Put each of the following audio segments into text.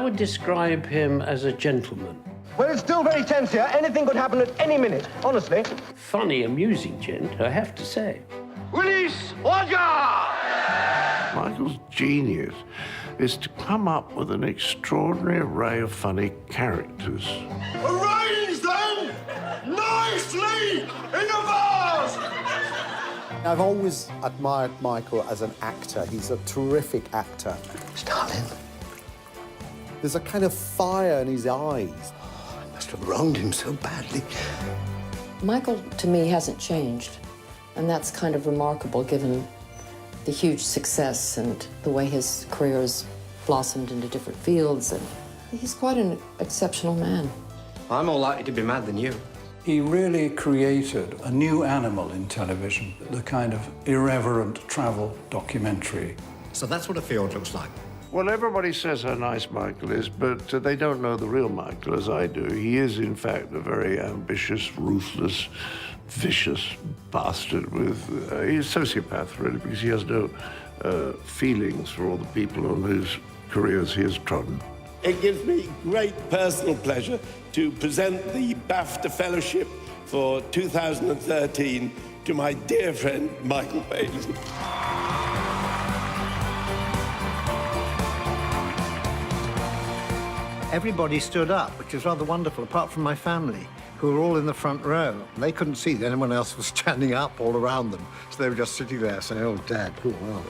would describe him as a gentleman. Well, it's still very tense here. Anything could happen at any minute, honestly. Funny, amusing gent, I have to say. Release Wanda! Michael's genius is to come up with an extraordinary array of funny characters. Arrange them nicely in the vase! I've always admired Michael as an actor. He's a terrific actor. Stalin. There's a kind of fire in his eyes. I must have wronged him so badly. Michael, to me, hasn't changed. And that's kind of remarkable, given the huge success and the way his career has blossomed into different fields. And he's quite an exceptional man. I'm more likely to be mad than you. He really created a new animal in television, the kind of irreverent travel documentary. So that's what a field looks like. Well, everybody says how nice Michael is, but they don't know the real Michael as I do. He is, in fact, a very ambitious, ruthless, vicious bastard with... he's a sociopath, really, because he has no feelings for all the people on whose careers he has trodden. It gives me great personal pleasure to present the Bafta Fellowship for 2013 to my dear friend, Michael Palin. Everybody stood up, which is rather wonderful, apart from my family, who were all in the front row. They couldn't see that anyone else was standing up all around them, so they were just sitting there saying, oh, Dad, oh, wow, oh.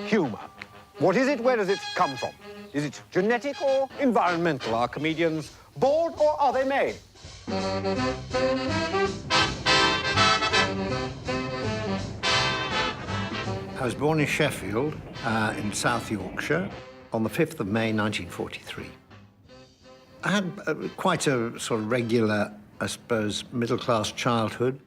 Humour. What is it? Where does it come from? Is it genetic or environmental? Are comedians born or are they made? I was born in Sheffield, in South Yorkshire, on the 5th of May, 1943. I had quite a sort of regular, I suppose, middle-class childhood.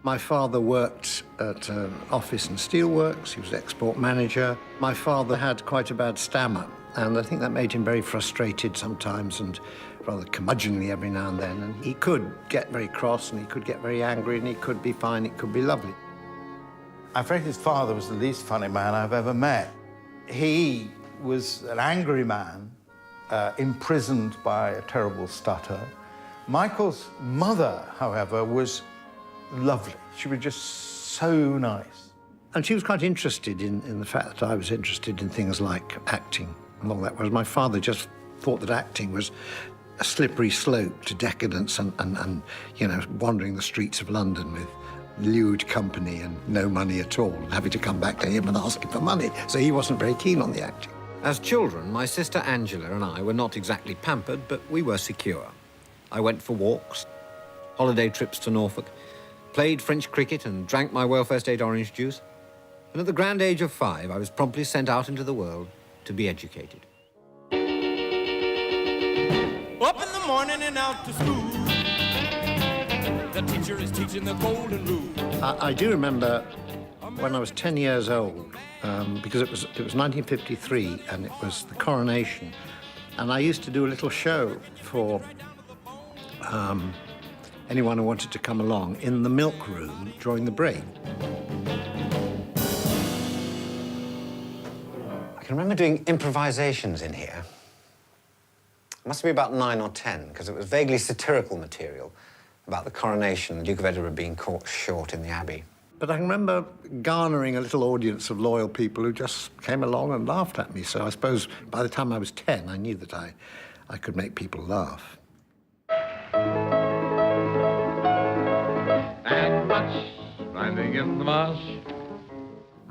My father worked at an office and steelworks. He was export manager. My father had quite a bad stammer, and I think that made him very frustrated sometimes and rather curmudgeonly every now and then. And he could get very cross, and he could get very angry, and he could be fine, it could be lovely. I'm afraid his father was the least funny man I've ever met. He was an angry man, imprisoned by a terrible stutter. Michael's mother, however, was lovely. She was just so nice. And she was quite interested in the fact that I was interested in things like acting and all that, whereas my father just thought that acting was a slippery slope to decadence and you know, wandering the streets of London with lewd company and no money at all, and having to come back to him and ask him for money. So he wasn't very keen on the acting. As children, my sister Angela and I were not exactly pampered, but we were secure. I went for walks, holiday trips to Norfolk, played French cricket and drank my welfare state orange juice. And at the grand age of 5, I was promptly sent out into the world to be educated. Up in the morning and out to school. The teacher is teaching the golden rule. I do remember when I was 10 years old, because it was 1953 and it was the coronation, and I used to do a little show for anyone who wanted to come along in the milk room during the break. I can remember doing improvisations in here. It must be about 9 or 10, because it was vaguely satirical material about the coronation, the Duke of Edinburgh being caught short in the Abbey. But I can remember garnering a little audience of loyal people who just came along and laughed at me. So I suppose by the time I was 10, I knew that I could make people laugh. And much finding in the marsh.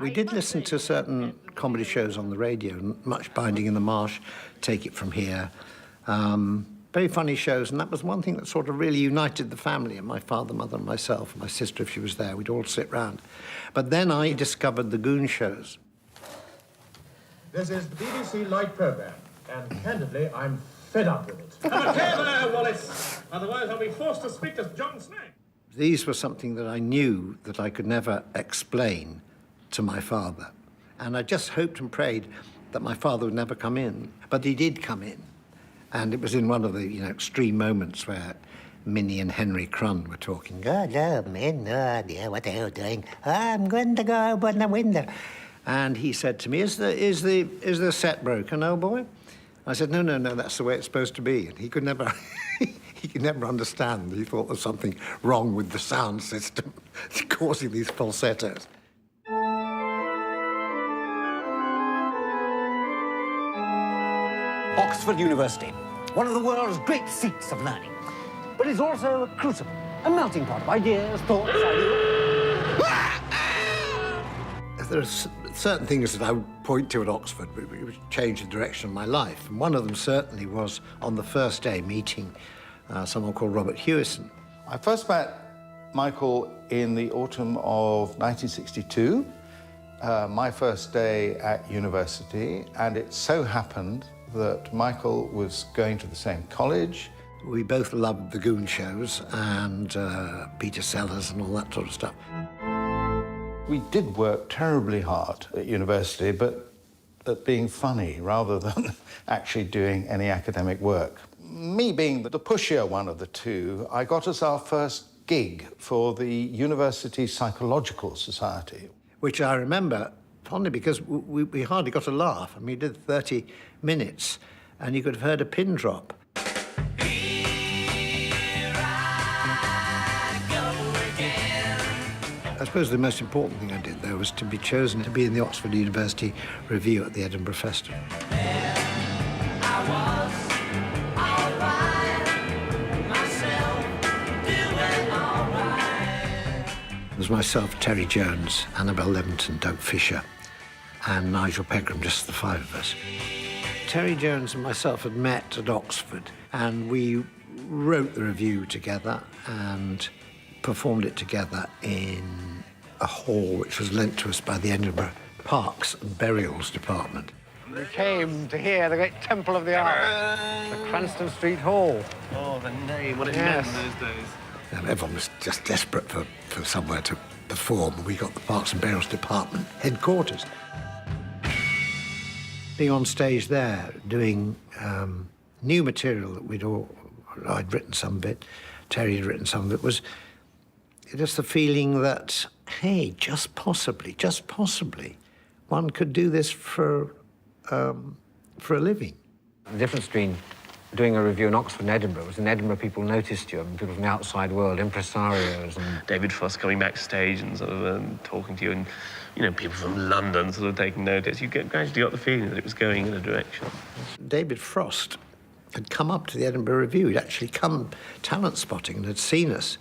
We did listen to certain comedy shows on the radio, Much Binding in the Marsh, Take It From Here. Very funny shows, and that was one thing that sort of really united the family, and my father, mother, and myself, and my sister, if she was there, we'd all sit round. But then I discovered the Goon shows. This is the BBC Light Programme, and candidly, I'm fed up with it. Come on, there, Wallace! Otherwise, I'll be forced to speak to John Snag. These were something that I knew that I could never explain to my father. And I just hoped and prayed that my father would never come in. But he did come in. And it was in one of the, extreme moments where Minnie and Henry Crun were talking. Oh, no, men, no, dear, what are you doing? I'm going to go open the window. And he said to me, is the set broken, old boy? I said, no, that's the way it's supposed to be. And he could never, he could never understand. He thought there was something wrong with the sound system causing these falsettos. Oxford University, one of the world's great seats of learning. But it's also a crucible, a melting pot of ideas, thoughts, ideas. There are certain things that I would point to at Oxford which changed the direction of my life. And one of them certainly was on the first day meeting someone called Robert Hewison. I first met Michael in the autumn of 1962, my first day at university, and it so happened that Michael was going to the same college. We both loved the Goon shows and Peter Sellers and all that sort of stuff. We did work terribly hard at university, but at being funny rather than actually doing any academic work. Me being the pushier one of the two, I got us our first gig for the University Psychological Society. Which I remember fondly because we hardly got a laugh. I mean, we did 30 minutes and you could have heard a pin drop. I suppose the most important thing I did, though, was to be chosen to be in the Oxford University Review at the Edinburgh Festival. It was myself, Terry Jones, Annabel Leventon, Doug Fisher, and Nigel Pegram, just the five of us. Terry Jones and myself had met at Oxford, and we wrote the review together and performed it together in a hall which was lent to us by the Edinburgh Parks and Burials Department. We came to hear the great Temple of the Arts, the Cranston Street Hall. Oh, the name, what it meant in those days. Everyone was just desperate for somewhere to perform, and we got the Parks and Burials Department headquarters. Being on stage there, doing new material that I'd written some of it, Terry had written some of it, was just the feeling that, hey, just possibly, one could do this for a living. The difference between doing a review in Oxford and Edinburgh was in Edinburgh people noticed you, and people from the outside world, impresarios and... David Frost coming backstage and sort of talking to you, and, people from London sort of taking notice. You gradually got the feeling that it was going in a direction. David Frost had come up to the Edinburgh Review. He'd actually come talent spotting and had seen us.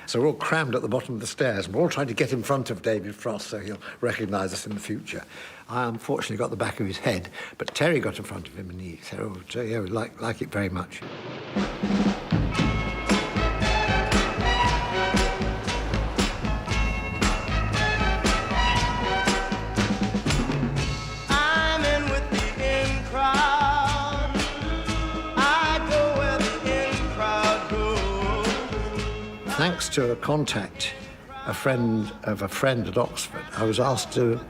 So we're all crammed at the bottom of the stairs, and we're all trying to get in front of David Frost so he'll recognise us in the future. I unfortunately got the back of his head, but Terry got in front of him and he said, oh, yeah, we like it very much. I'm in with the in crowd. I go where the in crowd goes. Thanks to a contact, a friend of a friend at Oxford, I was asked to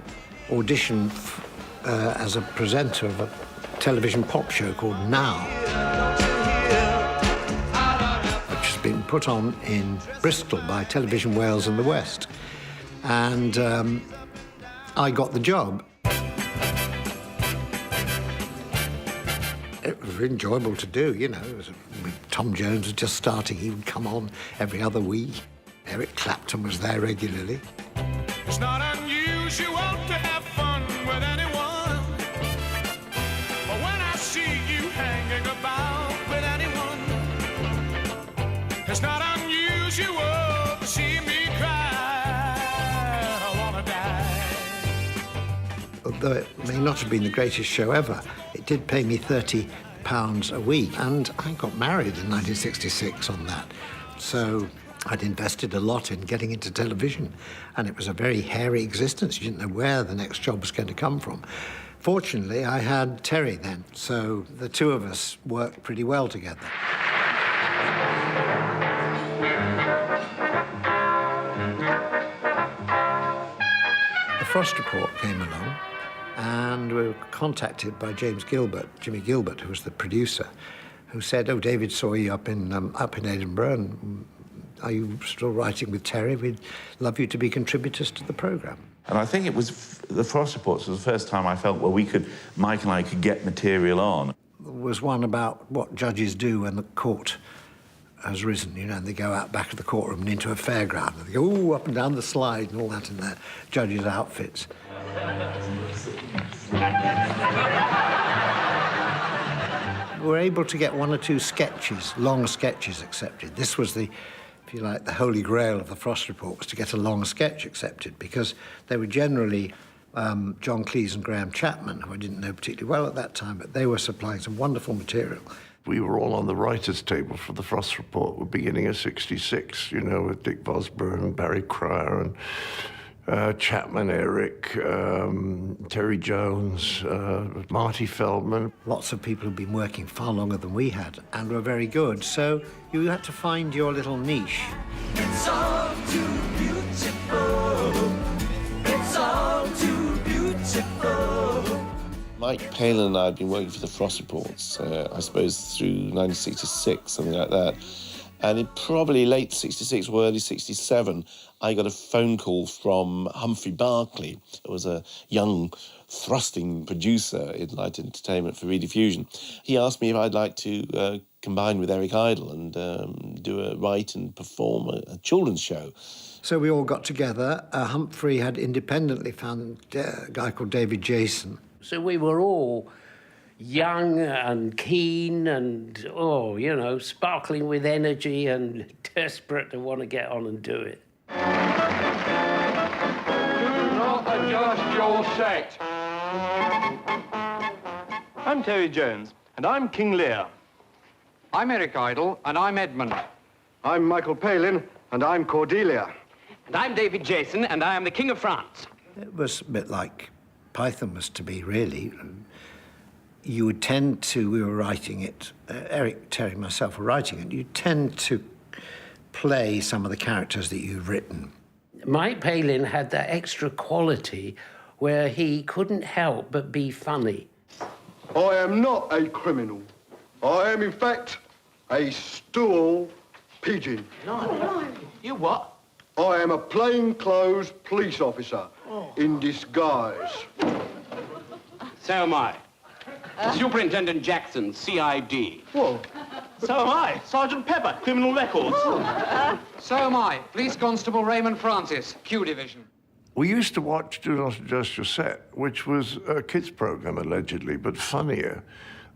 audition as a presenter of a television pop show called Now, which has been put on in Bristol by Television Wales and the West. And I got the job. It was really enjoyable to do, Tom Jones was just starting. He would come on every other week. Eric Clapton was there regularly. It's not unusual to have fun with anyone, but when I see you hanging about with anyone, it's not unusual to see me cry. I wanna die. Although it may not have been the greatest show ever, it did pay me £30 a week, and I got married in 1966 on that. So I'd invested a lot in getting into television, and it was a very hairy existence. You didn't know where the next job was going to come from. Fortunately, I had Terry then, so the two of us worked pretty well together. The Frost Report came along, And we were contacted by Jimmy Gilbert, who was the producer, who said, "Oh, David saw you up in Edinburgh, and are you still writing with Terry? We'd love you to be contributors to the programme." And I think it was the Frost Reports was the first time I felt, well, Mike and I could get material on. There was one about what judges do when the court has risen, you know, and they go out back of the courtroom and into a fairground, and they go, ooh, up and down the slide and all that in their judges' outfits. We were able to get one or two sketches, long sketches accepted. This was the, if you like, the holy grail of the Frost Report, was to get a long sketch accepted, because they were generally John Cleese and Graham Chapman, who I didn't know particularly well at that time, but they were supplying some wonderful material. We were all on the writers' table for the Frost Report, beginning of '66, you know, with Dick Vosburgh and Barry Cryer and Chapman, Eric, Terry Jones, Marty Feldman. Lots of people who'd been working far longer than we had and were very good, so you had to find your little niche. It's all too beautiful. It's all too beautiful. Mike Palin and I had been working for the Frost Reports, I suppose, through 1966, something like that. And in probably late 66 or early 67, I got a phone call from Humphrey Barclay, who was a young, thrusting producer in light entertainment for Rediffusion. He asked me if I'd like to combine with Eric Idle and write and perform a children's show. So we all got together. Humphrey had independently found a guy called David Jason. So we were all young and keen and, oh, you know, sparkling with energy and desperate to want to get on and do it. Do not adjust your set. I'm Terry Jones, and I'm King Lear. I'm Eric Idle, and I'm Edmund. I'm Michael Palin, and I'm Cordelia. And I'm David Jason, and I am the King of France. It was a bit like Python was to be, really. You would tend to, we were writing it, Eric, Terry, myself were writing it, you tend to play some of the characters that you've written. Mike Palin had that extra quality where he couldn't help but be funny. I am not a criminal. I am, in fact, a stool pigeon. No. You what? I am a plainclothes police officer in disguise. So am I. Superintendent Jackson, CID. Whoa. So am I. Sergeant Pepper, Criminal Records. So am I. Police Constable Raymond Francis, Q Division. We used to watch Do Not Adjust Your Set, which was a kids' program, allegedly, but funnier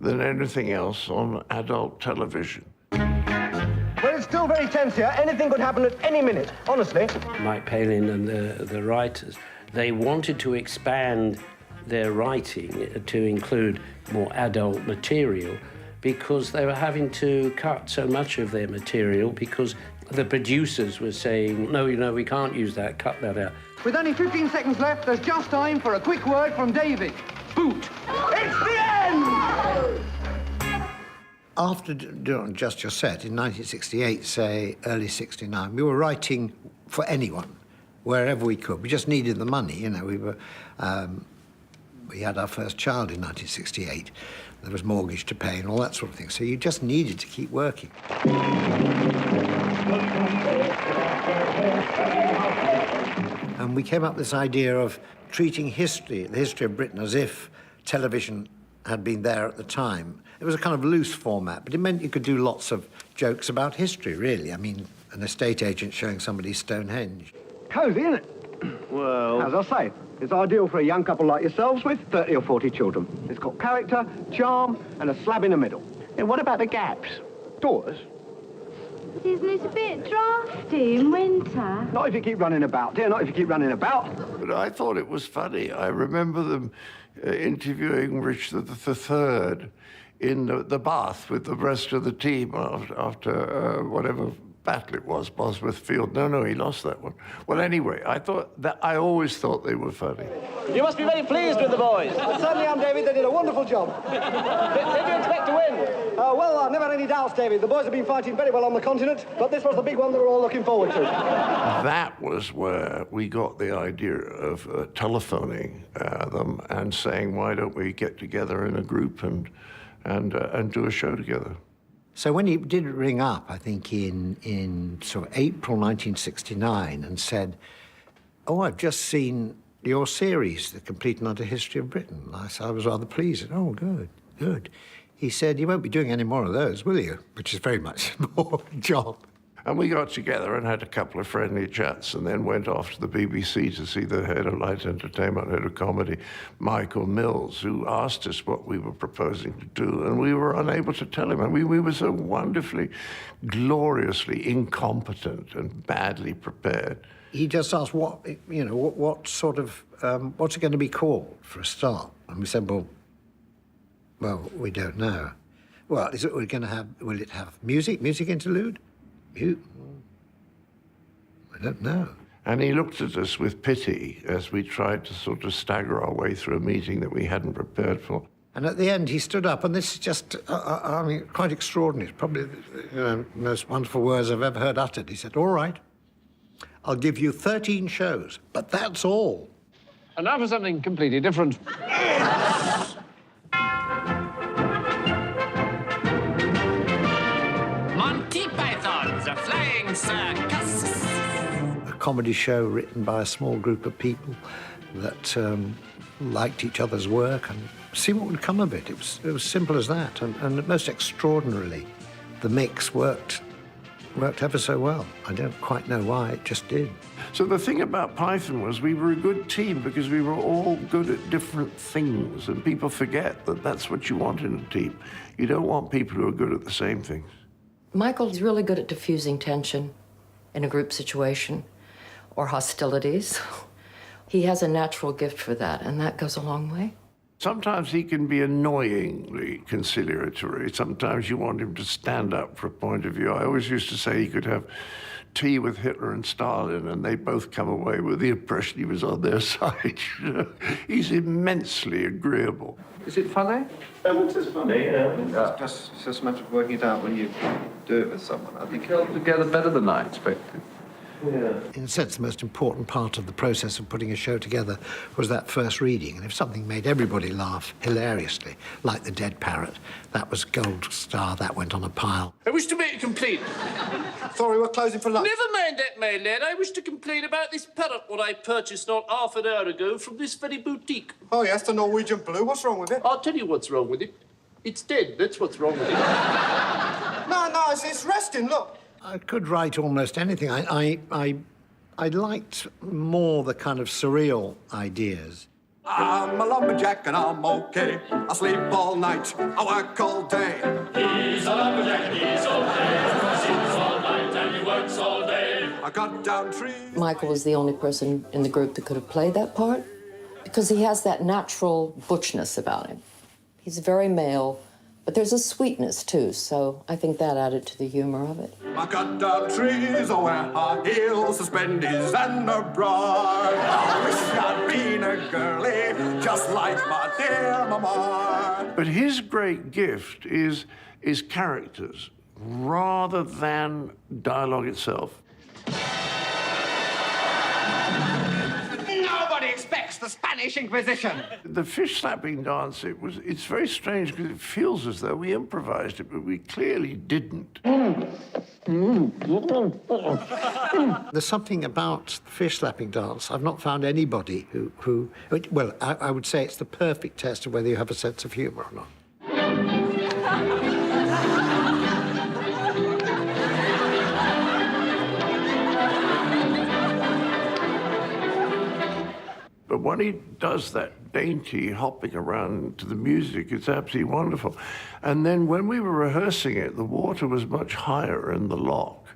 than anything else on adult television. Well, it's still very tense here. Anything could happen at any minute, honestly. Mike Palin and the writers, they wanted to expand their writing to include more adult material because they were having to cut so much of their material because the producers were saying, no, you know, we can't use that, cut that out. With only 15 seconds left, there's just time for a quick word from David. Boot. It's the end! After Do Not Adjust Your Set, in 1968, say, early 69, we were writing for anyone, wherever we could. We just needed the money, you know. We had our first child in 1968. There was mortgage to pay and all that sort of thing. So you just needed to keep working. And we came up with this idea of treating history, the history of Britain, as if television had been there at the time. It was a kind of loose format, but it meant you could do lots of jokes about history, really. I mean, an estate agent showing somebody Stonehenge. Cosy, isn't it? Well, as I say, it's ideal for a young couple like yourselves with 30 or 40 children. It's got character, charm, and a slab in the middle. And what about the gaps? Doors? Isn't it a bit drafty in winter? Not if you keep running about, dear, not if you keep running about. But I thought it was funny. I remember them interviewing Richard III in the bath with the rest of the team after whatever battle it was, Bosworth Field. No, he lost that one. Well, anyway, I always thought they were funny. You must be very pleased with the boys. Certainly am, David. They did a wonderful job. Did you expect to win? Well, I never had any doubts, David. The boys have been fighting very well on the continent, but this was the big one that we're all looking forward to. That was where we got the idea of telephoning them and saying, why don't we get together in a group and do a show together. So when he did ring up, I think in sort of April 1969, and said, "Oh, I've just seen your series, The Complete and Utter History of Britain." I was rather pleased. "Oh, good, good." He said, "You won't be doing any more of those, will you?" Which is very much more job. And we got together and had a couple of friendly chats and then went off to the BBC to see the head of light entertainment, head of comedy, Michael Mills, who asked us what we were proposing to do, and we were unable to tell him. And we were so wonderfully, gloriously incompetent and badly prepared. He just asked, what sort of, what's it going to be called for a start? And we said, well, we don't know. Well, will it have music interlude? I don't know. And he looked at us with pity as we tried to sort of stagger our way through a meeting that we hadn't prepared for. And at the end, he stood up, and this is just, quite extraordinary. It's probably the most wonderful words I've ever heard uttered. He said, "All right, I'll give you 13 shows, but that's all." And now for something completely different. Monty Python, the Flying Circus. A comedy show written by a small group of people that liked each other's work, and see what would come of it. It was simple as that, and most extraordinarily, the mix worked ever so well. I don't quite know why, it just did. So the thing about Python was we were a good team because we were all good at different things, and people forget that that's what you want in a team. You don't want people who are good at the same things. Michael's really good at diffusing tension in a group situation or hostilities. He has a natural gift for that, and that goes a long way. Sometimes he can be annoyingly conciliatory. Sometimes you want him to stand up for a point of view. I always used to say he could have tea with Hitler and Stalin, and they both come away with the impression he was on their side. He's immensely agreeable. Is it funny? It is funny, It's just a matter of working it out when you do it with someone. I think it held together better than I expected. Yeah. In a sense, the most important part of the process of putting a show together was that first reading. And if something made everybody laugh hilariously, like The Dead Parrot, that was gold star, that went on a pile. I wish to make a complaint. Sorry, we're closing for lunch. Never mind that, my lad. I wish to complain about this parrot what I purchased not half an hour ago from this very boutique. Oh, yes, the Norwegian blue. What's wrong with it? I'll tell you what's wrong with it. It's dead. That's what's wrong with it. No, it's resting, look. I could write almost anything. I liked more the kind of surreal ideas. I'm a lumberjack and I'm okay. I sleep all night, I work all day. He's a lumberjack and he's okay. He sleeps all night and he works all day. I cut down trees. Michael was the only person in the group that could have played that part because he has that natural butchness about him. He's very male, but there's a sweetness, too, so I think that added to the humor of it. I cut down trees, I wear high heels, suspenders and a bra. I wish I'd been a girlie, just like my dear mama. But his great gift is characters rather than dialogue itself. Nobody expects the Spanish Inquisition. The fish slapping dance, it's very strange because it feels as though we improvised it, but we clearly didn't. There's something about the fish slapping dance. I've not found anybody who well, I would say it's the perfect test of whether you have a sense of humor or not. But when he does that dainty hopping around to the music, it's absolutely wonderful. And then when we were rehearsing it, the water was much higher in the lock.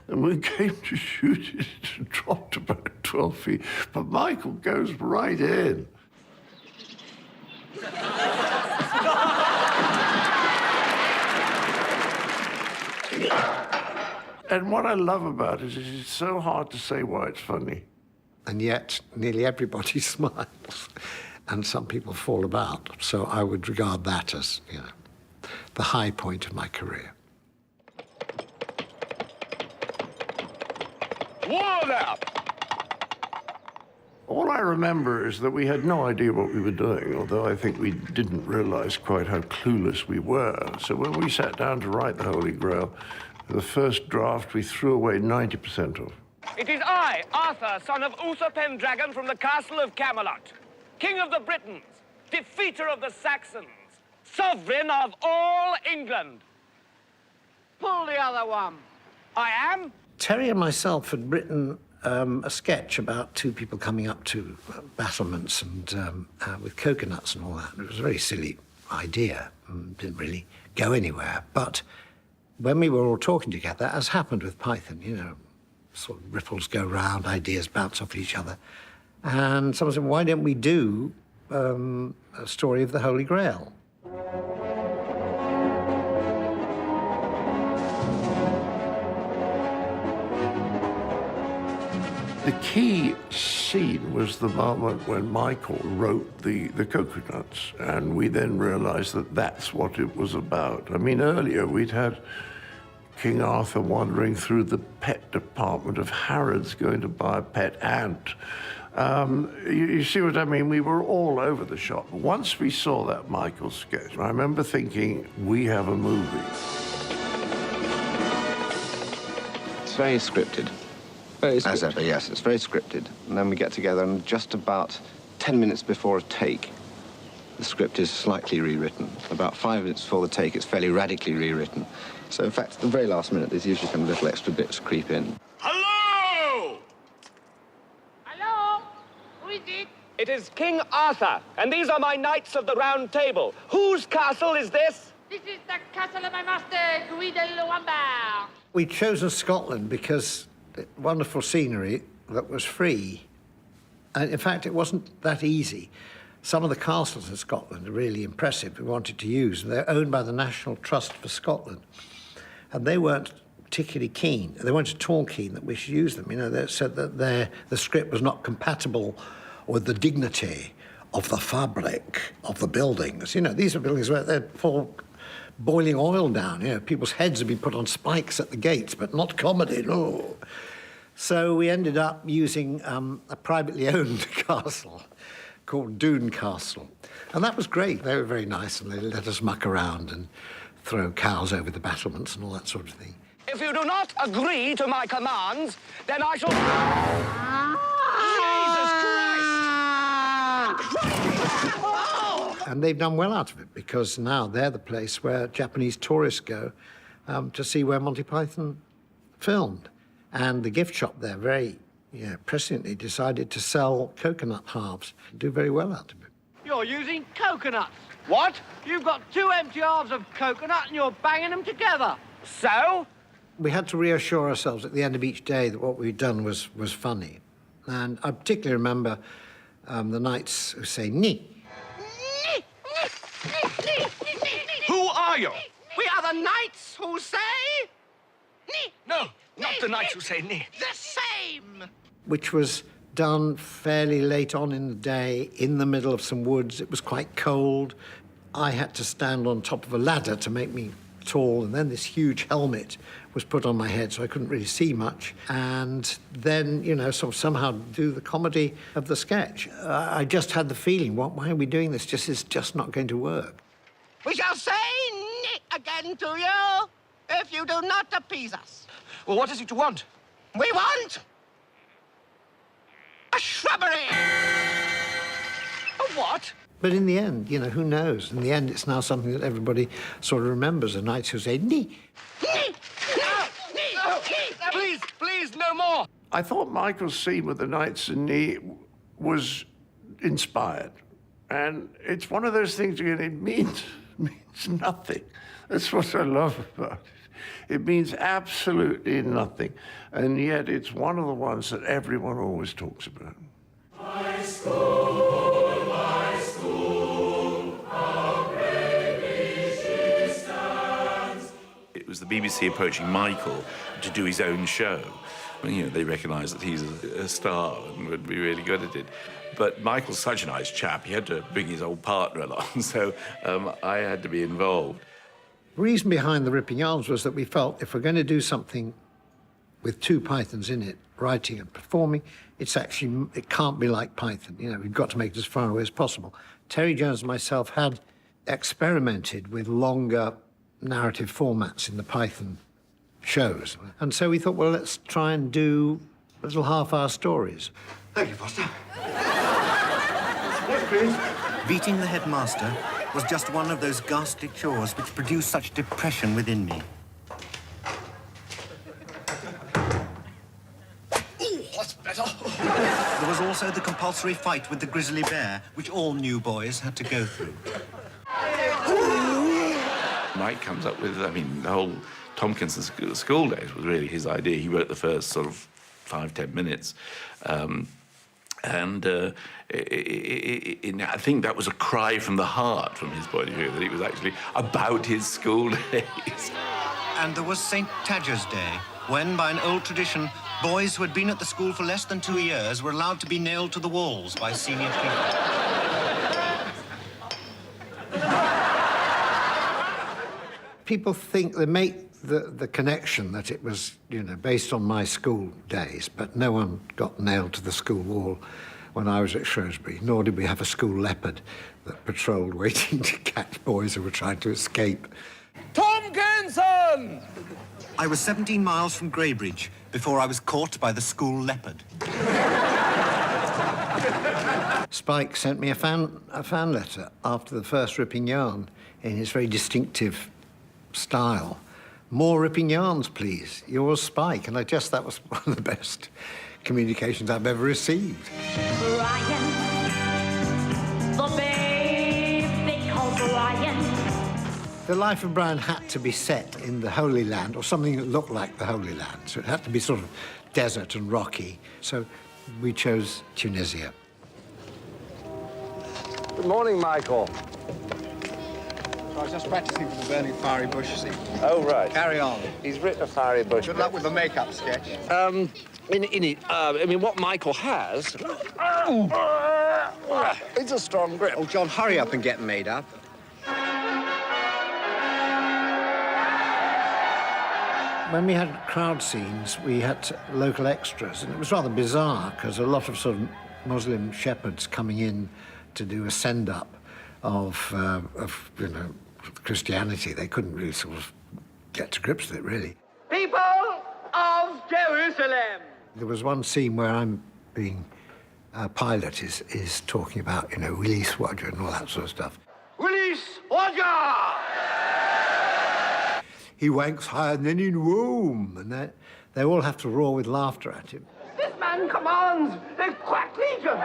And when we came to shoot it, it dropped about 12 feet. But Michael goes right in. And what I love about it is it's so hard to say why it's funny. And yet, nearly everybody smiles, and some people fall about. So I would regard that as, you know, the high point of my career. Water! All I remember is that we had no idea what we were doing, although I think we didn't realize quite how clueless we were. So when we sat down to write the Holy Grail, the first draft we threw away 90% of. It is I, Arthur, son of Uther Pendragon from the castle of Camelot, king of the Britons, defeater of the Saxons, sovereign of all England. Pull the other one. I am? Terry and myself had written a sketch about two people coming up to battlements and with coconuts and all that. It was a very silly idea, didn't really go anywhere. But when we were all talking together, as happened with Python, you know, sort of ripples go round, ideas bounce off each other. And someone said, why don't we do a story of the Holy Grail? The key scene was the moment when Michael wrote the coconuts, and we then realized that that's what it was about. I mean, earlier we'd had King Arthur wandering through the pet department of Harrods going to buy a pet ant. You see what I mean? We were all over the shop. Once we saw that Michael sketch, I remember thinking, we have a movie. It's very scripted. As ever, yes, it's very scripted. And then we get together, and just about 10 minutes before a take, the script is slightly rewritten. About 5 minutes before the take, it's fairly radically rewritten. So, in fact, at the very last minute, there's usually some little extra bits creep in. Hello! Hello? Who is it? It is King Arthur, and these are my knights of the Round Table. Whose castle is this? This is the castle of my master, Guy de Wanda. We'd chosen Scotland because wonderful scenery that was free. And in fact, it wasn't that easy. Some of the castles in Scotland are really impressive we wanted to use. They're owned by the National Trust for Scotland. And they weren't particularly keen. They weren't at all keen that we should use them. You know, they said that the script was not compatible with the dignity of the fabric of the buildings. You know, these are buildings where they'd fall boiling oil down. You know, people's heads would be put on spikes at the gates, but not comedy, no. So we ended up using a privately owned castle called Doune Castle. And that was great. They were very nice, and they let us muck around and throw cows over the battlements and all that sort of thing. If you do not agree to my commands, then I shall... Jesus Christ! And they've done well out of it, because now they're the place where Japanese tourists go to see where Monty Python filmed. And the gift shop there very presciently decided to sell coconut halves and do very well out of it. You're using coconuts. What? You've got 2 empty halves of coconut and you're banging them together. So? We had to reassure ourselves at the end of each day that what we'd done was funny. And I particularly remember the knights who say, "Ni." Who are you? We are the knights who say... Ni. No, not the knights who say ni. The same. Which was done fairly late on in the day, in the middle of some woods. It was quite cold. I had to stand on top of a ladder to make me tall, and then this huge helmet was put on my head, so I couldn't really see much. And then, you know, sort of somehow do the comedy of the sketch. I just had the feeling, why are we doing this? It's just not going to work. We shall say ni again to you if you do not appease us. Well, what is it you want? We want a shrubbery. A what? But in the end, you know, who knows? In the end, it's now something that everybody sort of remembers, the knights who say, "Ni." Ni! No! Please, please, no more! I thought Michael's scene with the knights and Ni was inspired. And it's one of those things, again, it means nothing. That's what I love about it. It means absolutely nothing. And yet it's one of the ones that everyone always talks about. My school, how bravely she stands. It was the BBC approaching Michael, to do his own show. You know, they recognise that he's a star and would be really good at it. But Michael's such a nice chap, he had to bring his old partner along, so I had to be involved. The reason behind the ripping yarns was that we felt if we're going to do something with two Pythons in it, writing and performing, it can't be like Python. You know, we've got to make it as far away as possible. Terry Jones and myself had experimented with longer narrative formats in the Python shows. And so we thought, well, let's try and do little half-hour stories. Thank you, Foster. Yes, please. Beating the headmaster was just one of those ghastly chores which produced such depression within me. That's better. There was also the compulsory fight with the grizzly bear, which all new boys had to go through. Mike comes up with, I mean, the whole Tompkinson's school days was really his idea. He wrote the first sort of 5-10 minutes. I think that was a cry from the heart, from his point of view, that it was actually about his school days. And there was St. Tadger's Day, when, by an old tradition, boys who had been at the school for less than 2 years were allowed to be nailed to the walls by senior people. People think they make the connection that it was, you know, based on my school days, but no one got nailed to the school wall when I was at Shrewsbury, nor did we have a school leopard that patrolled waiting to catch boys who were trying to escape. Tompkinson! I was 17 miles from Greybridge before I was caught by the school leopard. Spike sent me a fan letter after the first ripping yarn in his very distinctive style. More ripping yarns, please. Yours, Spike. And I guess that was one of the best communications I've ever received. Brian, the babe they call Brian. The life of Brian had to be set in the Holy Land, or something that looked like the Holy Land. So it had to be sort of desert and rocky. So we chose Tunisia. Good morning, Michael. I was just practicing for the burning fiery bush scene. Oh, right. Carry on. He's written a fiery bush. Good luck with the makeup sketch. I mean, what Michael has... it's a strong grip. Oh, John, hurry up and get made up. When we had crowd scenes, we had local extras, and it was rather bizarre because a lot of sort of Muslim shepherds coming in to do a send-up of you know, Christianity. They couldn't really sort of get to grips with it, really. People of Jerusalem! There was one scene where I'm being pilot is talking about, you know, Willie Swadger and all that sort of stuff. Willie Swadger! He wanks higher than in Rome, and they all have to roar with laughter at him. This man commands the quack legion!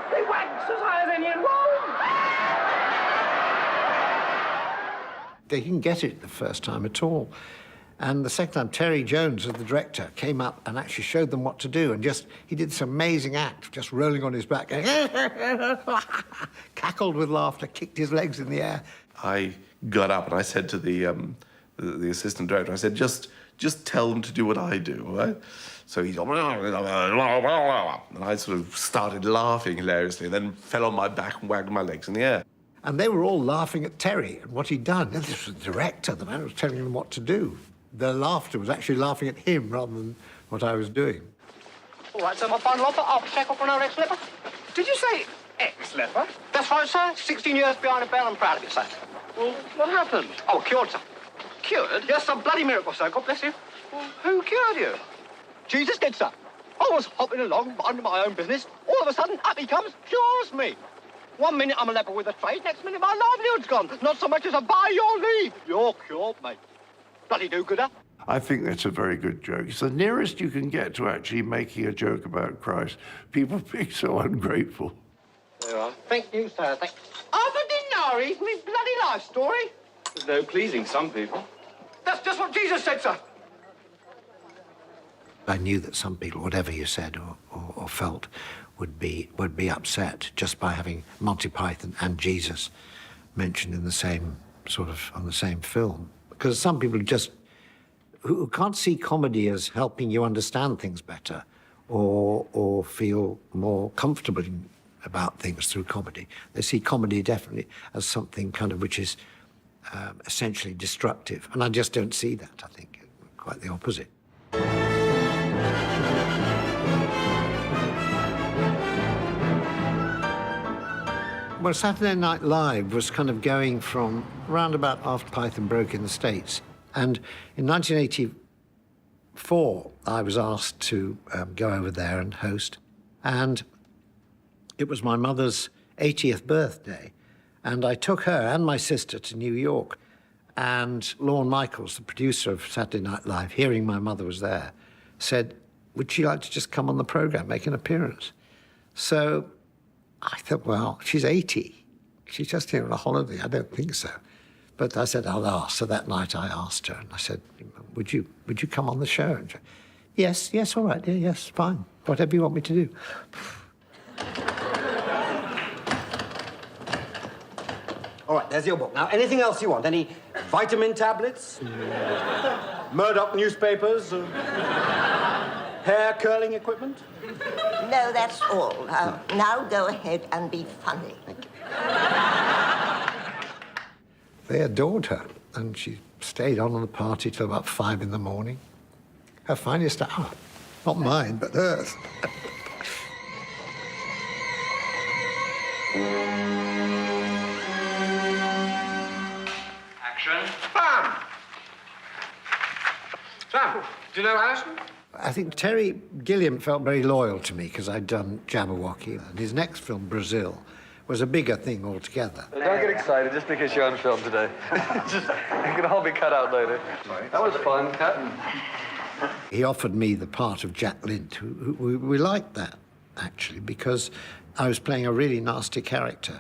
He wanks as high as any in Rome! They didn't get it the first time at all. And the second time, Terry Jones, the director, came up and actually showed them what to do. And he did this amazing act, just rolling on his back, cackled with laughter, kicked his legs in the air. I got up and I said to the assistant director, I said, just tell them to do what I do, all right? So he's... And I sort of started laughing hilariously, and then fell on my back and wagged my legs in the air. And they were all laughing at Terry and what he'd done. And this was the director, the man who was telling them what to do. Their laughter was actually laughing at him rather than what I was doing. All right, so my final offer, I'll check up on our ex-leper. Did you say ex-leper? That's right, sir. 16 years behind a bell. I'm proud of it, sir. Well, what happened? Oh, cured, sir. Cured? Yes, some bloody miracle, sir. God bless you. Well, who cured you? Jesus did, sir. I was hopping along, minding my own business. All of a sudden, up he comes, cures me. 1 minute I'm a leper with a trade, next minute my livelihood's gone. Not so much as a by your leave. You're cured, mate. Bloody do-gooder. I think that's a very good joke. It's the nearest you can get to actually making a joke about Christ. People being so ungrateful. There you are. Thank you, sir. Thank you. Half a denarii for me bloody life story. There's no pleasing some people. That's just what Jesus said, sir. I knew that some people, whatever you said or felt, would be upset just by having Monty Python and Jesus mentioned in the same sort of on the same film. Because some people who can't see comedy as helping you understand things better or feel more comfortable about things through comedy. They see comedy definitely as something kind of which is essentially destructive. And I just don't see that, I think. Quite the opposite. Well, Saturday Night Live was kind of going from round about after Python broke in the States. And in 1984, I was asked to go over there and host. And it was my mother's 80th birthday. And I took her and my sister to New York. And Lorne Michaels, the producer of Saturday Night Live, hearing my mother was there, said, would she like to just come on the programme, make an appearance? So I thought, well, she's 80. She's just here on a holiday. I don't think so. But I said, I'll ask. So that night I asked her, and I said, would you come on the show? And she, yes, all right, yeah, yes, fine. Whatever you want me to do. All right, there's your book. Now, anything else you want? Any vitamin tablets? Murdoch newspapers? Hair curling equipment? No, that's all. Now go ahead and be funny. Thank you. They adored her, and she stayed on the party till about 5 in the morning. Her finest hour. Not mine, but hers. Action. Bam! Sam, do you know Alison? I think Terry Gilliam felt very loyal to me because I'd done Jabberwocky, and his next film, Brazil, was a bigger thing altogether. Don't get excited just because you're on film today. Just, it can all be cut out later. That was fun, cut. He offered me the part of Jack Lint. We liked that, actually, because I was playing a really nasty character.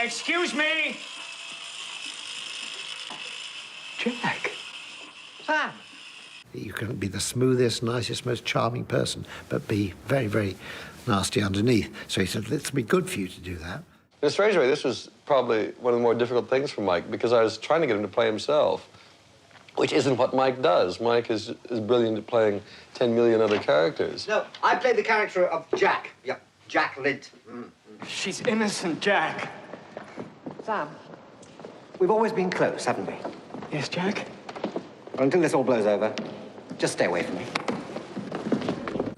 Excuse me! Jack. Sam. You can be the smoothest, nicest, most charming person, but be very, very nasty underneath. So he said, let's be good for you to do that. In a strange way, this was probably one of the more difficult things for Mike, because I was trying to get him to play himself, which isn't what Mike does. Mike is brilliant at playing 10 million other characters. No, I played the character of Jack. Yep, Jack Lint. She's innocent, Jack. Sam, we've always been close, haven't we? Yes, Jack? Well, until this all blows over, just stay away from me.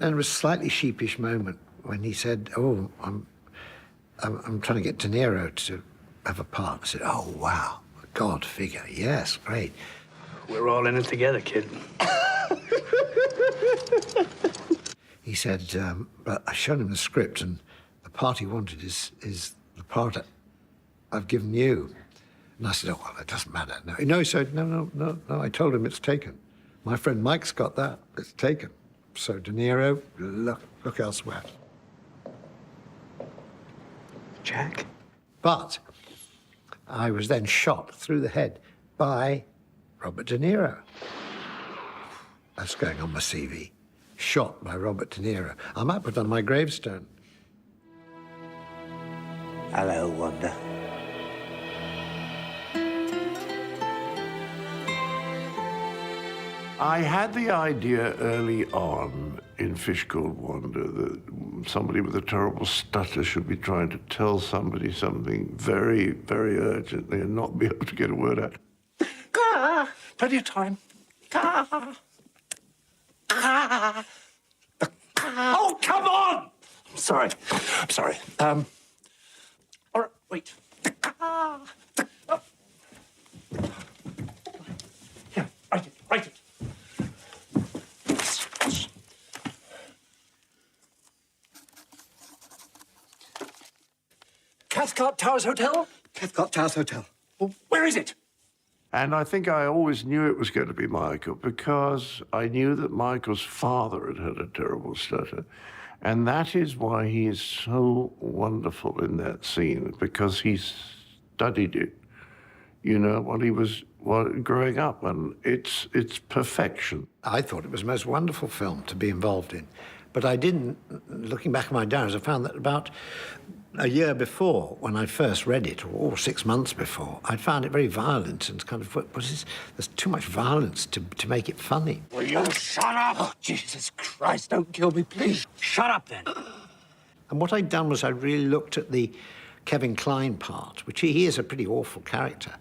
And there was a slightly sheepish moment when he said, oh, I'm trying to get De Niro to have a part. I said, oh, wow, a God figure. Yes, great. We're all in it together, kid. He said, but I showed him the script, and the part he wanted is the part I've given you. And I said, oh, well, it doesn't matter. No, he said, no, I told him it's taken. My friend Mike's got that. It's taken. So De Niro, look elsewhere. Jack? But I was then shot through the head by Robert De Niro. That's going on my CV. Shot by Robert De Niro. I might put on my gravestone. Hello, Wanda. I had the idea early on in Fish Called Wanda that somebody with a terrible stutter should be trying to tell somebody something very, very urgently and not be able to get a word out. Plenty of time. Oh, come on! I'm sorry. All right, wait. Yeah, write it. Cathcart Towers Hotel? Cathcart Towers Hotel. Well, where is it? And I think I always knew it was going to be Michael because I knew that Michael's father had a terrible stutter. And that is why he is so wonderful in that scene, because he studied it, you know, while he was growing up, and it's perfection. I thought it was the most wonderful film to be involved in. But I didn't, looking back at my diaries, I found that about A year before, when I first read it, or 6 months before, I'd found it very violent and kind of, what is this? There's too much violence to make it funny. Will you shut up? Oh, Jesus Christ, don't kill me, please. Shut up, then. And what I'd done was I really looked at the Kevin Kline part, which he is a pretty awful character,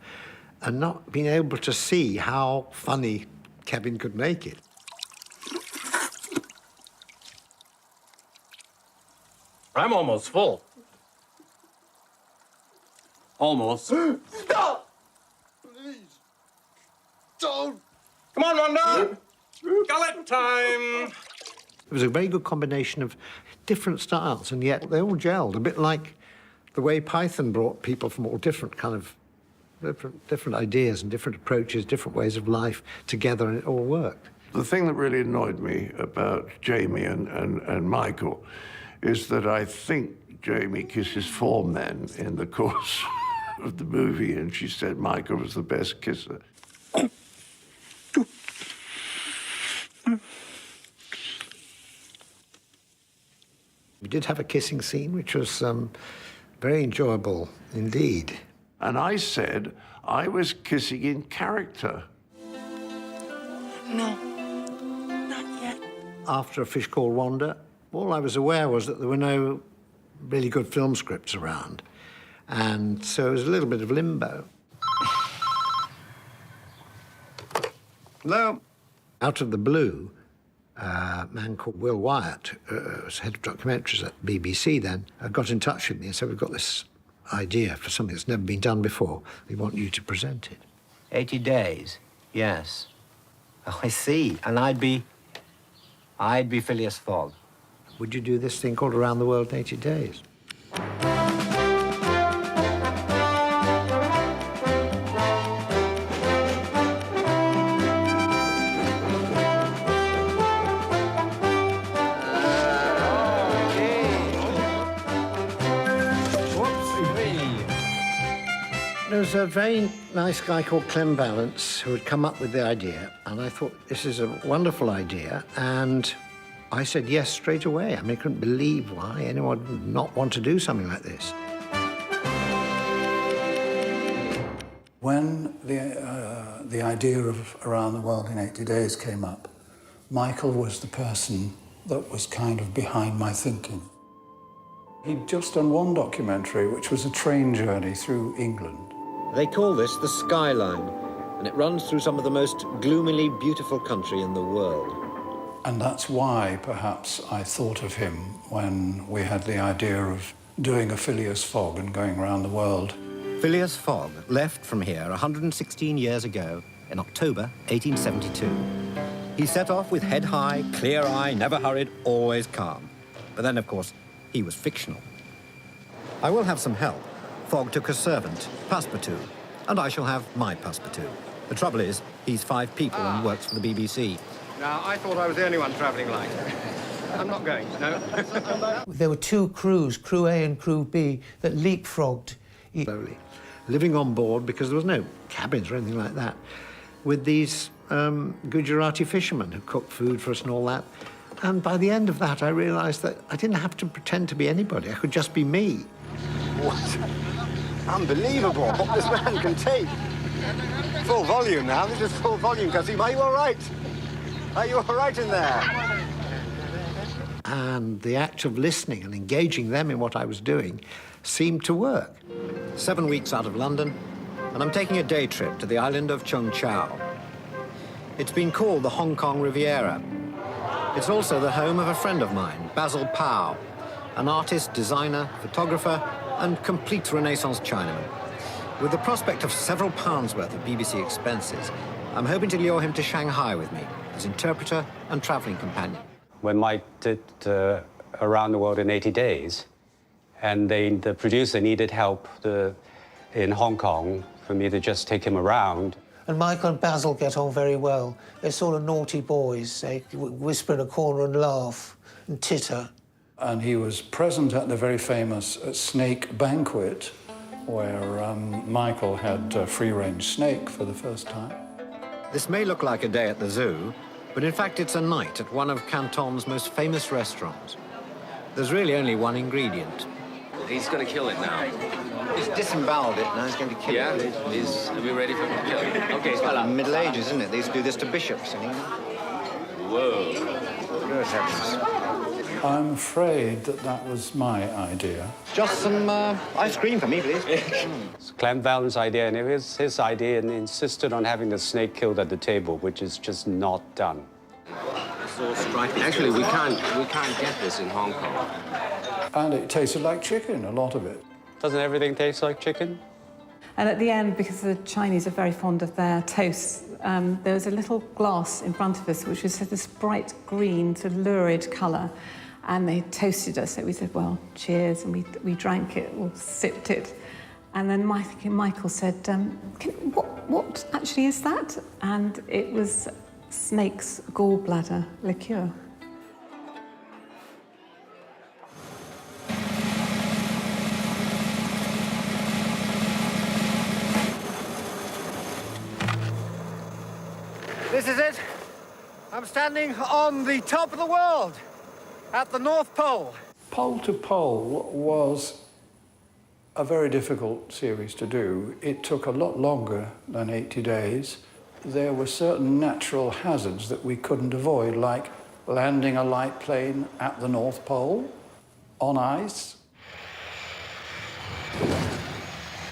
and not being able to see how funny Kevin could make it. I'm almost full. Almost. Stop! Please. Don't. Come on, Wanda. Gullet time. It was a very good combination of different styles, and yet they all gelled, a bit like the way Python brought people from all different kind of different ideas and different approaches, different ways of life together, and it all worked. The thing that really annoyed me about Jamie and Michael is that I think Jamie kisses 4 men in the course of the movie, and she said Michael was the best kisser. We did have a kissing scene, which was very enjoyable indeed. And I said I was kissing in character. No, not yet. After A Fish Called Wanda, all I was aware was that there were no really good film scripts around. And so it was a little bit of limbo. Hello? Out of the blue, a man called Will Wyatt, was head of documentaries at BBC then, got in touch with me and said, we've got this idea for something that's never been done before. We want you to present it. 80 days, yes. Oh, I see. And I'd be Phileas Fogg. Would you do this thing called Around the World in 80 Days? There was a very nice guy called Clem Vallance who had come up with the idea, and I thought, this is a wonderful idea, and I said yes straight away. I mean, I couldn't believe why anyone would not want to do something like this. When the idea of Around the World in 80 Days came up, Michael was the person that was kind of behind my thinking. He'd just done one documentary, which was a train journey through England. They call this the Skyline, and it runs through some of the most gloomily beautiful country in the world. And that's why, perhaps, I thought of him when we had the idea of doing a Phileas Fogg and going around the world. Phileas Fogg left from here 116 years ago in October 1872. He set off with head high, clear eye, never hurried, always calm. But then, of course, he was fictional. I will have some help. Fogg took a servant, Passepartout, and I shall have my Passepartout. The trouble is, he's 5 people and works for the BBC. Now, I thought I was the only one travelling light. I'm not going, no. There were 2 crews, Crew A and Crew B, that leapfrogged. Slowly, living on board, because there was no cabins or anything like that, with these Gujarati fishermen who cooked food for us and all that. And by the end of that, I realised that I didn't have to pretend to be anybody. I could just be me. What? Unbelievable what this man can take. Full volume now. This is full volume, Kasim. Are you all right? Are you all right in there? And the act of listening and engaging them in what I was doing seemed to work. 7 weeks out of London, and I'm taking a day trip to the island of Cheung Chau. It's been called the Hong Kong Riviera. It's also the home of a friend of mine, Basil Powell, an artist, designer, photographer, and complete Renaissance Chinaman. With the prospect of several pounds worth of BBC expenses, I'm hoping to lure him to Shanghai with me as interpreter and travelling companion. When Mike did Around the World in 80 Days, and the producer needed help in Hong Kong for me to just take him around. And Michael and Basil get on very well. They're sort of naughty boys. They whisper in a corner and laugh and titter. And he was present at the very famous snake banquet, where Michael had free-range snake for the first time. This may look like a day at the zoo, but in fact it's a night at one of Canton's most famous restaurants. There's really only one ingredient: He's going to kill it now. He's disemboweled it, now he's going to kill it. Are we ready for him to kill it? Okay, It's like the Middle Ages, isn't it? They used to do this to bishops in England. Whoa. Good heavens. I'm afraid that was my idea. Just some ice cream for me, please. It's Clem Vallance's idea, and it was his idea, and he insisted on having the snake killed at the table, which is just not done. It's all striking. Actually, we can't get this in Hong Kong. And it tasted like chicken, a lot of it. Doesn't everything taste like chicken? And at the end, because the Chinese are very fond of their toast, there was a little glass in front of us which was this bright green, sort of lurid colour, and they toasted us. So we said, well, cheers, and we drank it, or sipped it. And then Michael said, what actually is that? And it was snake's gallbladder liqueur. This is it. I'm standing on the top of the world, at the North Pole. Pole to Pole was a very difficult series to do. It took a lot longer than 80 days. There were certain natural hazards that we couldn't avoid, like landing a light plane at the North Pole, on ice.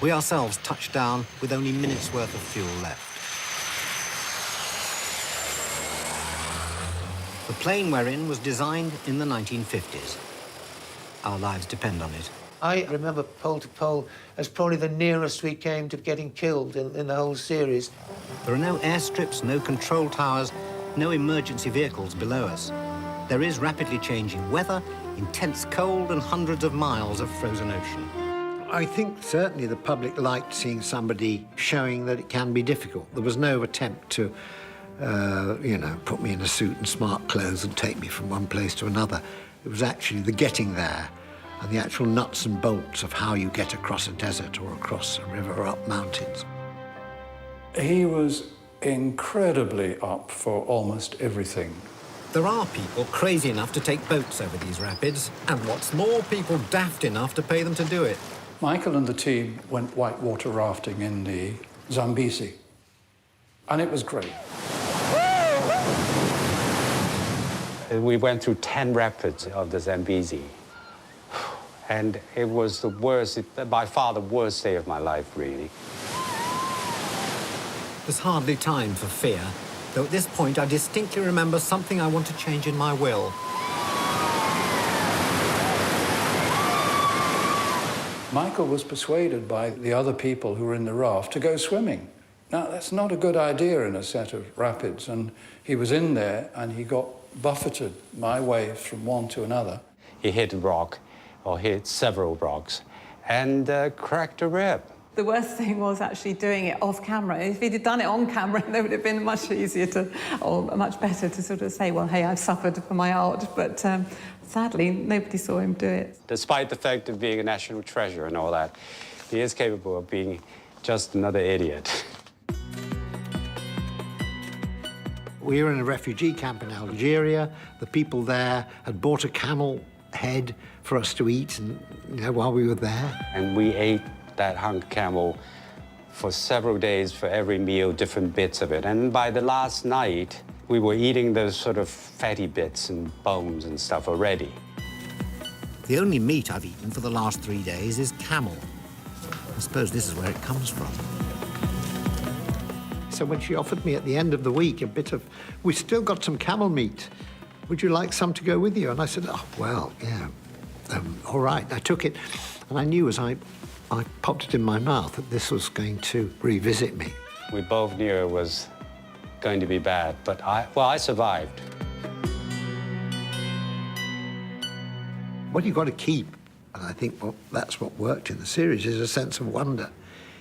We ourselves touched down with only minutes' worth of fuel left. The plane we're in was designed in the 1950s. Our lives depend on it. I remember Pole to Pole as probably the nearest we came to getting killed in the whole series. There are no airstrips, no control towers, no emergency vehicles below us. There is rapidly changing weather, intense cold, and hundreds of miles of frozen ocean. I think certainly the public liked seeing somebody showing that it can be difficult. There was no attempt to put me in a suit and smart clothes and take me from one place to another. It was actually the getting there and the actual nuts and bolts of how you get across a desert or across a river or up mountains. He was incredibly up for almost everything. There are people crazy enough to take boats over these rapids, and what's more, people daft enough to pay them to do it. Michael and the team went whitewater rafting in the Zambezi, and it was great. We went through 10 rapids of the Zambezi, and it was the worst, by far the worst day of my life, really. There's hardly time for fear, though at this point I distinctly remember something I want to change in my will. Michael was persuaded by the other people who were in the raft to go swimming. Now, that's not a good idea in a set of rapids, and he was in there and he got buffeted my way from one to another. He hit a rock, or hit several rocks, and cracked a rib. The worst thing was actually doing it off camera. If he'd have done it on camera, it would have been much easier to, or much better to sort of say, well, hey, I've suffered for my art. But sadly, nobody saw him do it. Despite the fact of being a national treasure and all that, he is capable of being just another idiot. We were in a refugee camp in Algeria. The people there had bought a camel head for us to eat, and while we were there. And we ate that hunk camel for several days, for every meal, different bits of it. And by the last night, we were eating those sort of fatty bits and bones and stuff already. The only meat I've eaten for the last 3 days is camel. I suppose this is where it comes from. So when she offered me at the end of the week a bit of, we've still got some camel meat. Would you like some to go with you? And I said, oh, well, yeah, all right. I took it, and I knew as I popped it in my mouth that this was going to revisit me. We both knew it was going to be bad, but I survived. What you've got to keep, and I think that's what worked in the series, is a sense of wonder.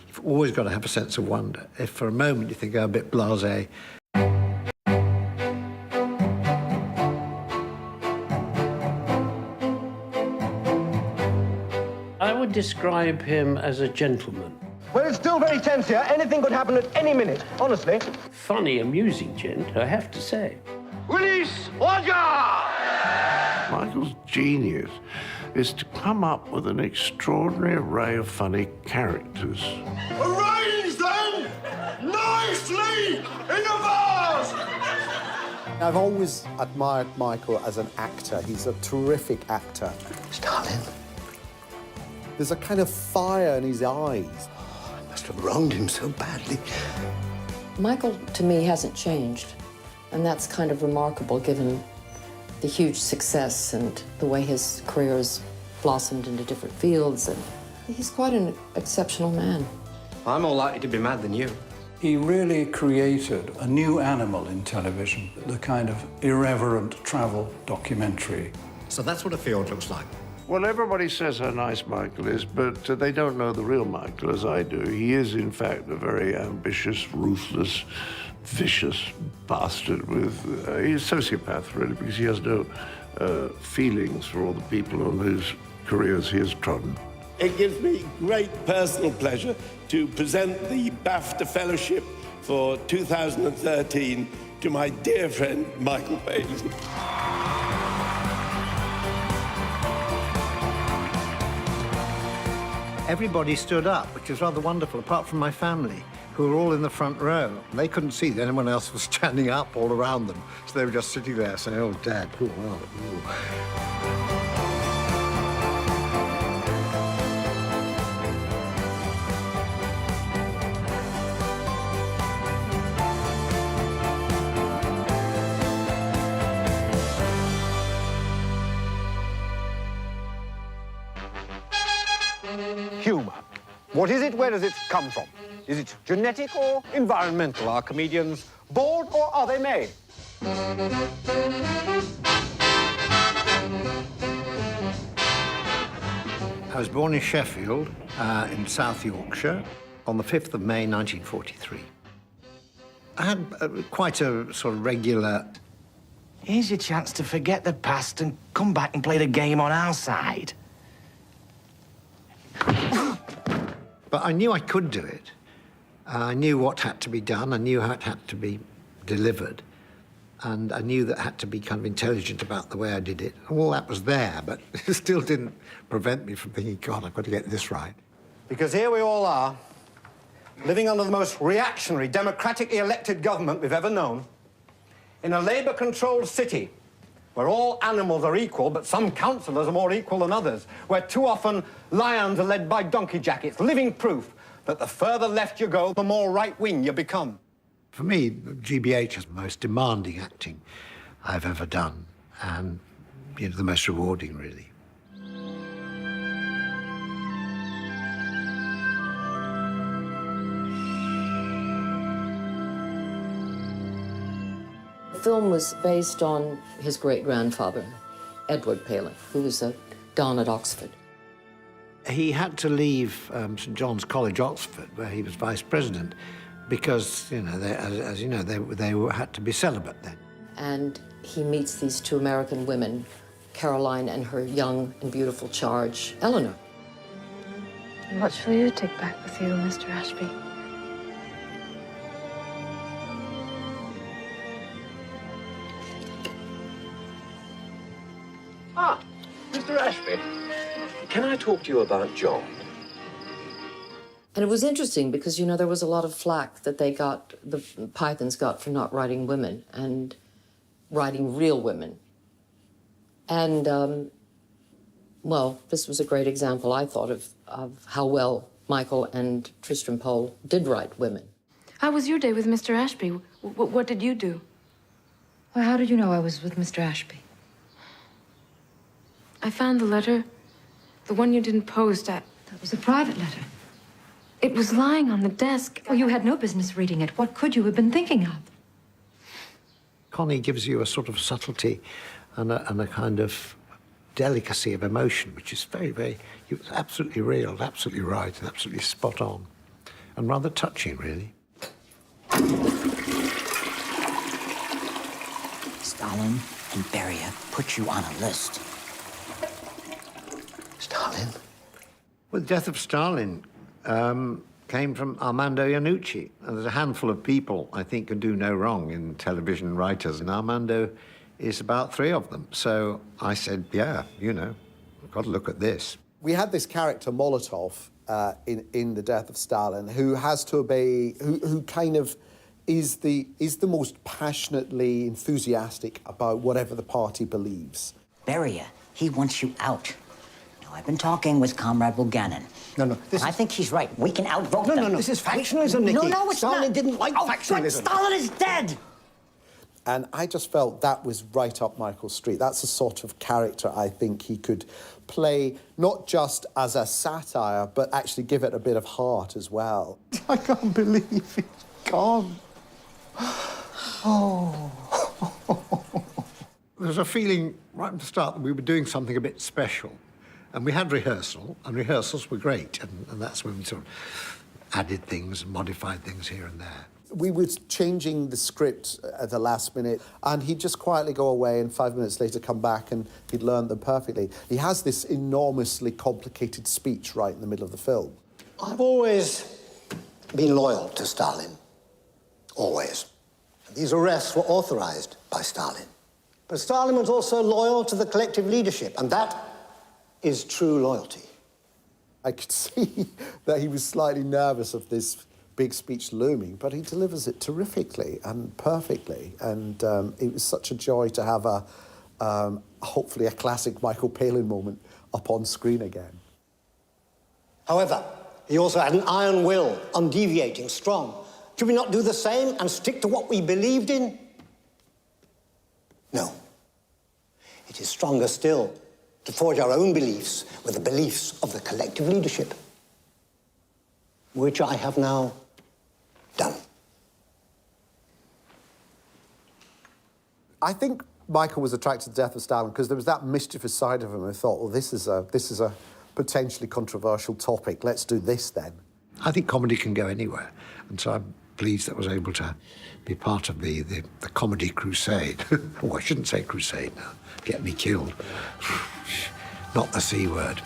You've always got to have a sense of wonder. If for a moment you think, oh, a bit blasé. I would describe him as a gentleman. Well, it's still very tense here. Anything could happen at any minute, honestly. Funny, amusing gent, I have to say. Release order! Michael's genius is to come up with an extraordinary array of funny characters. Arrange them nicely in a vase! I've always admired Michael as an actor. He's a terrific actor. Stalin? There's a kind of fire in his eyes. Oh, I must have wronged him so badly. Michael, to me, hasn't changed. And that's kind of remarkable, given the huge success and the way his career has blossomed into different fields. And he's quite an exceptional man. I'm more likely to be mad than you. He really created a new animal in television, the kind of irreverent travel documentary. So that's what a field looks like. Well, everybody says how nice Michael is, but they don't know the real Michael as I do. He is, in fact, a very ambitious, ruthless, vicious bastard with... he's a sociopath, really, because he has no feelings for all the people on whose careers he has trodden. It gives me great personal pleasure to present the Bafta Fellowship for 2013 to my dear friend, Michael Palin. Everybody stood up, which was rather wonderful, apart from my family, who were all in the front row. They couldn't see that anyone else was standing up all around them, so they were just sitting there saying, "Oh, Dad, oh, well, oh." Humour. What is it? Where does it come from? Is it genetic or environmental? Are comedians born or are they made? I was born in Sheffield, in South Yorkshire, on the 5th of May, 1943. I had quite a sort of regular... Here's your chance to forget the past and come back and play the game on our side. But I knew I could do it. I knew what had to be done. I knew how it had to be delivered. And I knew that I had to be kind of intelligent about the way I did it. All that was there, but it still didn't prevent me from thinking, God, I've got to get this right. Because here we all are, living under the most reactionary, democratically elected government we've ever known, in a Labour-controlled city, where all animals are equal, but some councillors are more equal than others, where too often lions are led by donkey jackets, living proof that the further left you go, the more right-wing you become. For me, GBH is the most demanding acting I've ever done, and the most rewarding, really. The film was based on his great-grandfather, Edward Palin, who was a Don at Oxford. He had to leave St John's College, Oxford, where he was vice president, because, they had to be celibate then. And he meets these two American women, Caroline and her young and beautiful charge, Eleanor. What shall you take back with you, Mr. Ashby? Ah, Mr. Ashby, can I talk to you about John? And it was interesting because, there was a lot of flack that the Pythons got for not writing women and writing real women. And, well, this was a great example, I thought, of how well Michael and Tristram Pole did write women. How was your day with Mr. Ashby? What did you do? Well, how did you know I was with Mr. Ashby? I found the letter. The one you didn't post. That was a private letter. It was lying on the desk. Well, you had no business reading it. What could you have been thinking of? Connie gives you a sort of subtlety and a kind of delicacy of emotion, which is very, very... It was absolutely real, absolutely right, and absolutely spot on. And rather touching, really. Stalin and Beria put you on a list. Stalin? Well, the death of Stalin came from Armando Iannucci. And there's a handful of people, I think, can do no wrong in television writers, and Armando is about 3 of them. So I said, yeah, got to look at this. We had this character, Molotov, in The Death of Stalin, who has to obey, who kind of is the most passionately enthusiastic about whatever the party believes. Beria, he wants you out. Now, I've been talking with Comrade Bulganin. No, I think he's right. We can outvote No, them. no, no. This is factionalism, Nicky. No, it's Stalin not. didn't like factionalism. But Stalin is dead! And I just felt that was right up Michael's street. That's the sort of character I think he could play, not just as a satire, but actually give it a bit of heart as well. I can't believe it's gone. Oh. There was a feeling right from the start that we were doing something a bit special. And we had rehearsal, and rehearsals were great. And that's when we sort of added things and modified things here and there. We were changing the script at the last minute, and he'd just quietly go away and 5 minutes later come back and he'd learned them perfectly. He has this enormously complicated speech right in the middle of the film. I've always been loyal to Stalin. Always. These arrests were authorized by Stalin. But Stalin was also loyal to the collective leadership, and that is true loyalty. I could see that he was slightly nervous of this big speech looming, but he delivers it terrifically and perfectly. And it was such a joy to have hopefully a classic Michael Palin moment up on screen again. However, he also had an iron will, undeviating, strong. Should we not do the same and stick to what we believed in? No. It is stronger still to forge our own beliefs with the beliefs of the collective leadership, which I have now done. I think Michael was attracted to the Death of Stalin because there was that mischievous side of him who thought, well, this is a potentially controversial topic. Let's do this then. I think comedy can go anywhere, and so I'm pleased that I was able to be part of the comedy crusade. Oh, I shouldn't say crusade now. Get me killed. Not the C word.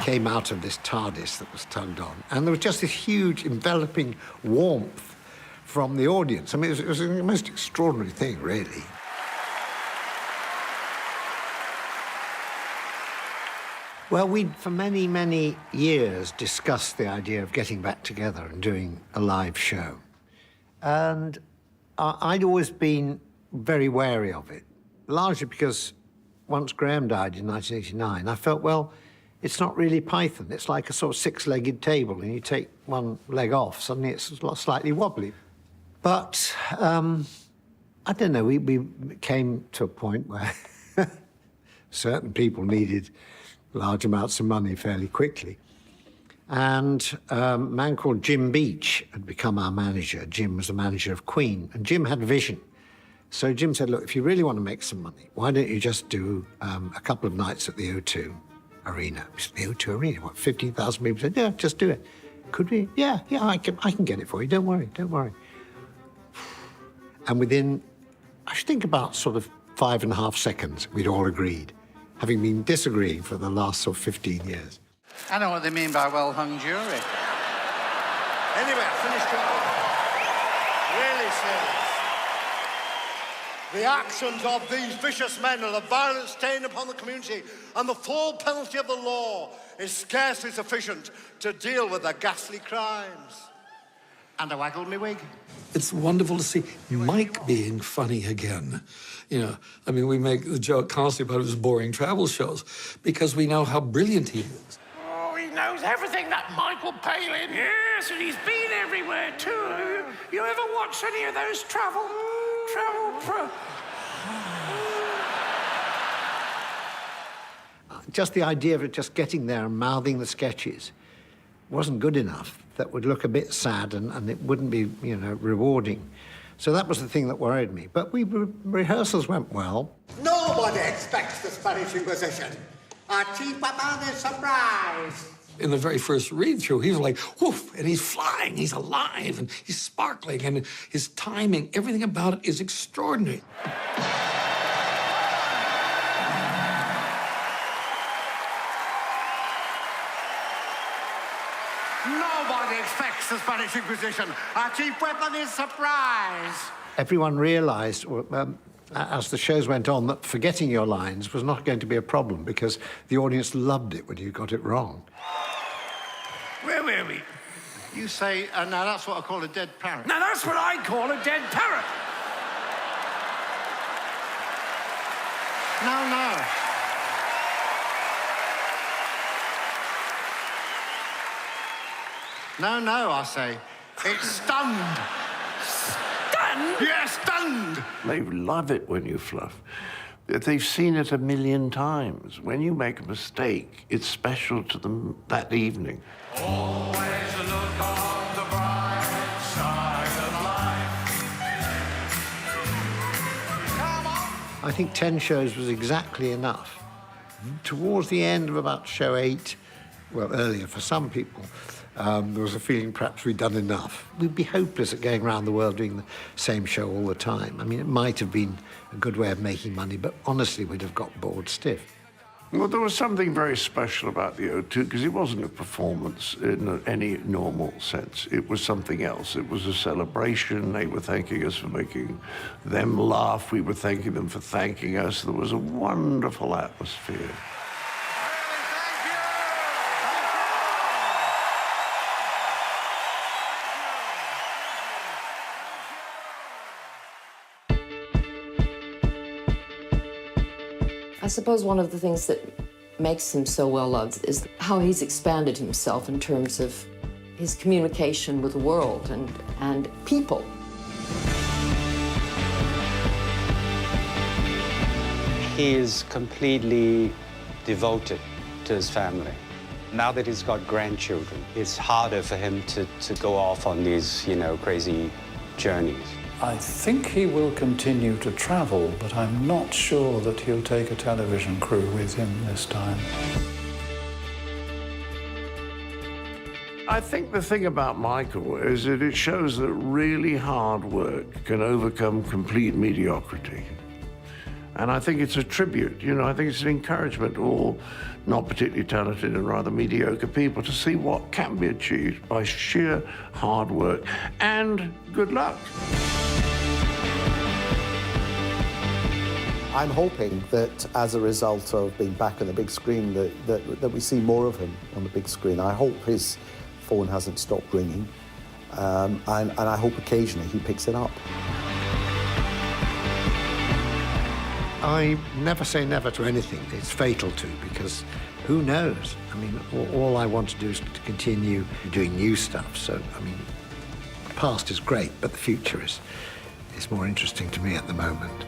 Came out of this TARDIS that was turned on, and there was just this huge enveloping warmth from the audience. I mean, it was the most extraordinary thing, really. Well, we'd, for many, many years, discussed the idea of getting back together and doing a live show. And I'd always been very wary of it, largely because once Graham died in 1989, I felt, well, it's not really Python. It's like a sort of six-legged table, and you take one leg off, suddenly it's slightly wobbly. But, I don't know, we came to a point where certain people needed large amounts of money fairly quickly. And a man called Jim Beach had become our manager. Jim was the manager of Queen, and Jim had vision. So Jim said, look, if you really want to make some money, why don't you just do a couple of nights at the O2 Arena? The O2 Arena, what, 15,000 people said, yeah, just do it. Could we? Yeah, I can get it for you. Don't worry. And within, I should think about sort of 5.5 seconds, we'd all agreed, having been disagreeing for the last sort of 15 years. I know what they mean by well-hung jury. Anyway, I finished up. Really serious. The actions of these vicious men are the violent stain upon the community, and the full penalty of the law is scarcely sufficient to deal with the ghastly crimes. And I waggled me wig. It's wonderful to see Mike being funny again. You know, I mean, we make the joke constantly about his boring travel shows because we know how brilliant he is. Oh, he knows everything, that Michael Palin. Yes, and he's been everywhere, too. You ever watch any of those travel Just the idea of it just getting there and mouthing the sketches wasn't good enough. That would look a bit sad and it wouldn't be, you know, rewarding. So that was the thing that worried me. But rehearsals went well. Nobody expects the Spanish Inquisition. Our chief weapon is surprise. In the very first read-through, he was like, woof, and he's flying, he's alive, and he's sparkling, and his timing, everything about it is extraordinary. expects the Spanish Inquisition. Our chief weapon is surprise. Everyone realised, as the shows went on, that forgetting your lines was not going to be a problem because the audience loved it when you got it wrong. Where were we? You say, now that's what I call a dead parrot. Now that's what I call a dead parrot. No. No, I say. It's stunned. Stunned? Yes, stunned. They love it when you fluff. They've seen it 1,000,000 times. When you make a mistake, it's special to them that evening. Always look on the bright side of life. Come on. I think 10 shows was exactly enough. Towards the end of about show 8, well, earlier for some people, there was a feeling perhaps we'd done enough. We'd be hopeless at going around the world doing the same show all the time. I mean, it might have been a good way of making money, but honestly, we'd have got bored stiff. Well, there was something very special about the O2 because it wasn't a performance in any normal sense. It was something else. It was a celebration. They were thanking us for making them laugh. We were thanking them for thanking us. There was a wonderful atmosphere. I suppose one of the things that makes him so well loved is how he's expanded himself in terms of his communication with the world and people. He is completely devoted to his family. Now that he's got grandchildren, it's harder for him to go off on these, crazy journeys. I think he will continue to travel, but I'm not sure that he'll take a television crew with him this time. I think the thing about Michael is that it shows that really hard work can overcome complete mediocrity. And I think it's a tribute, I think it's an encouragement to all not particularly talented and rather mediocre people to see what can be achieved by sheer hard work and good luck. I'm hoping that as a result of being back on the big screen that we see more of him on the big screen. I hope his phone hasn't stopped ringing, and I hope occasionally he picks it up. I never say never to anything. It's fatal to, because who knows? I mean, all I want to do is to continue doing new stuff. So, I mean, the past is great, but the future is more interesting to me at the moment.